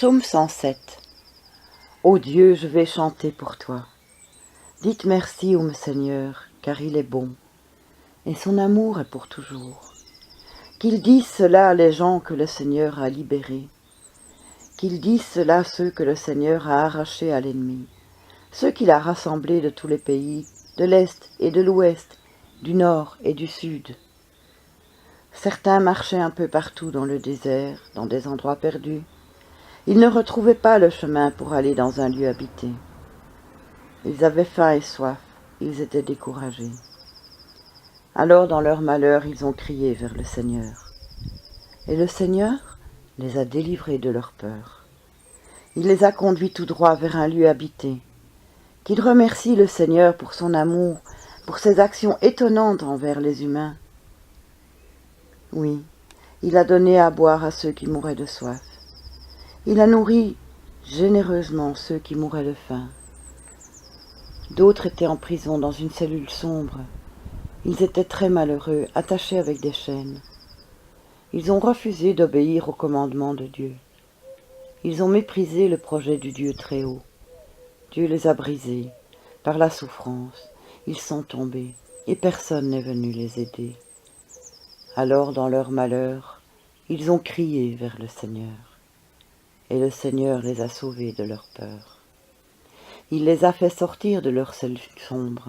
Psaume 107. Ô Dieu, je vais chanter pour toi. Dites merci au Seigneur, car il est bon, et son amour est pour toujours. Qu'ils disent cela les gens que le Seigneur a libérés. Qu'ils disent cela ceux que le Seigneur a arrachés à l'ennemi, ceux qu'il a rassemblés de tous les pays, de l'Est et de l'Ouest, du Nord et du Sud. Certains marchaient un peu partout dans le désert, dans des endroits perdus. Ils ne retrouvaient pas le chemin pour aller dans un lieu habité. Ils avaient faim et soif, ils étaient découragés. Alors dans leur malheur, ils ont crié vers le Seigneur. Et le Seigneur les a délivrés de leur peur. Il les a conduits tout droit vers un lieu habité. Qu'ils remercient le Seigneur pour son amour, pour ses actions étonnantes envers les humains. Oui, il a donné à boire à ceux qui mouraient de soif. Il a nourri généreusement ceux qui mouraient de faim. D'autres étaient en prison dans une cellule sombre. Ils étaient très malheureux, attachés avec des chaînes. Ils ont refusé d'obéir au commandement de Dieu. Ils ont méprisé le projet du Dieu très haut. Dieu les a brisés par la souffrance. Ils sont tombés et personne n'est venu les aider. Alors dans leur malheur, ils ont crié vers le Seigneur. Et le Seigneur les a sauvés de leur peur. Il les a fait sortir de leur cellule sombre.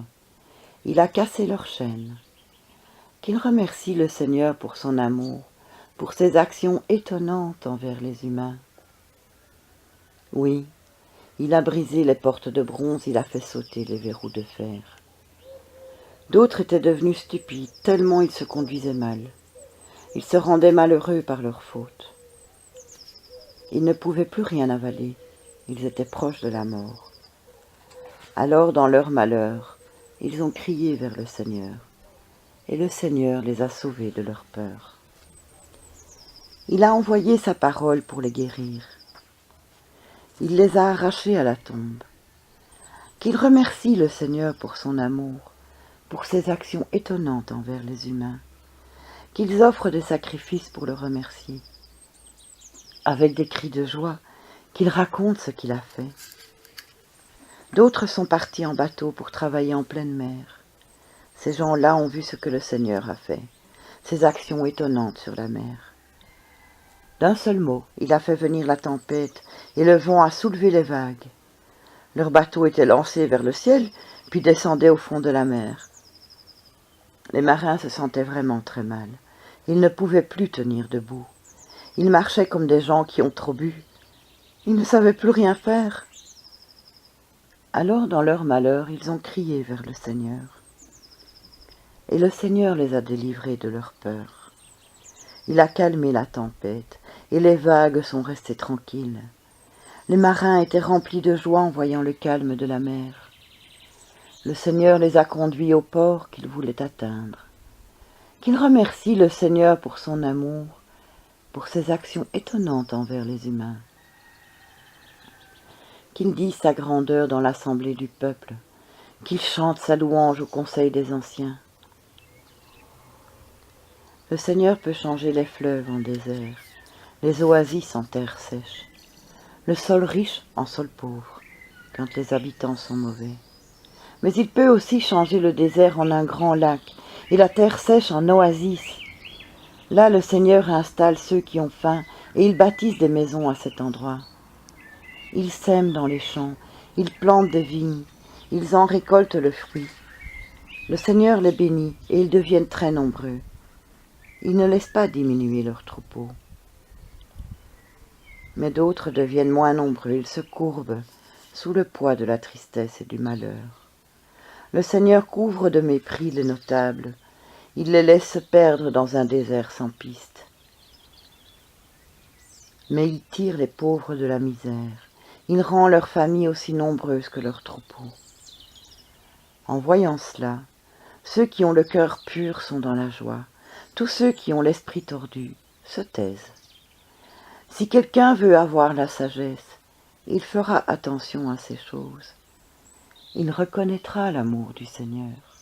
Il a cassé leurs chaînes. Qu'ils remercient le Seigneur pour son amour, pour ses actions étonnantes envers les humains. Oui, il a brisé les portes de bronze, il a fait sauter les verrous de fer. D'autres étaient devenus stupides, tellement ils se conduisaient mal. Ils se rendaient malheureux par leur faute. Ils ne pouvaient plus rien avaler, ils étaient proches de la mort. Alors, dans leur malheur, ils ont crié vers le Seigneur, et le Seigneur les a sauvés de leur peur. Il a envoyé sa parole pour les guérir. Il les a arrachés à la tombe. Qu'ils remercient le Seigneur pour son amour, pour ses actions étonnantes envers les humains. Qu'ils offrent des sacrifices pour le remercier. Avec des cris de joie, qu'il raconte ce qu'il a fait. D'autres sont partis en bateau pour travailler en pleine mer. Ces gens-là ont vu ce que le Seigneur a fait, ses actions étonnantes sur la mer. D'un seul mot, il a fait venir la tempête et le vent a soulevé les vagues. Leur bateau était lancé vers le ciel, puis descendait au fond de la mer. Les marins se sentaient vraiment très mal. Ils ne pouvaient plus tenir debout. Ils marchaient comme des gens qui ont trop bu. Ils ne savaient plus rien faire. Alors, dans leur malheur, ils ont crié vers le Seigneur. Et le Seigneur les a délivrés de leur peur. Il a calmé la tempête, et les vagues sont restées tranquilles. Les marins étaient remplis de joie en voyant le calme de la mer. Le Seigneur les a conduits au port qu'ils voulaient atteindre. Qu'ils remercient le Seigneur pour son amour, pour ses actions étonnantes envers les humains. Qu'il dise sa grandeur dans l'assemblée du peuple, qu'il chante sa louange au conseil des anciens. Le Seigneur peut changer les fleuves en désert, les oasis en terre sèche, le sol riche en sol pauvre, quand les habitants sont mauvais. Mais il peut aussi changer le désert en un grand lac et la terre sèche en oasis. Là, le Seigneur installe ceux qui ont faim et ils bâtissent des maisons à cet endroit. Ils sèment dans les champs, ils plantent des vignes, ils en récoltent le fruit. Le Seigneur les bénit et ils deviennent très nombreux. Il ne laisse pas diminuer leurs troupeaux. Mais d'autres deviennent moins nombreux, ils se courbent sous le poids de la tristesse et du malheur. Le Seigneur couvre de mépris les notables, il les laisse se perdre dans un désert sans piste. Mais il tire les pauvres de la misère, il rend leur famille aussi nombreuse que leurs troupeaux. En voyant cela, ceux qui ont le cœur pur sont dans la joie, tous ceux qui ont l'esprit tordu se taisent. Si quelqu'un veut avoir la sagesse, il fera attention à ces choses. Il reconnaîtra l'amour du Seigneur.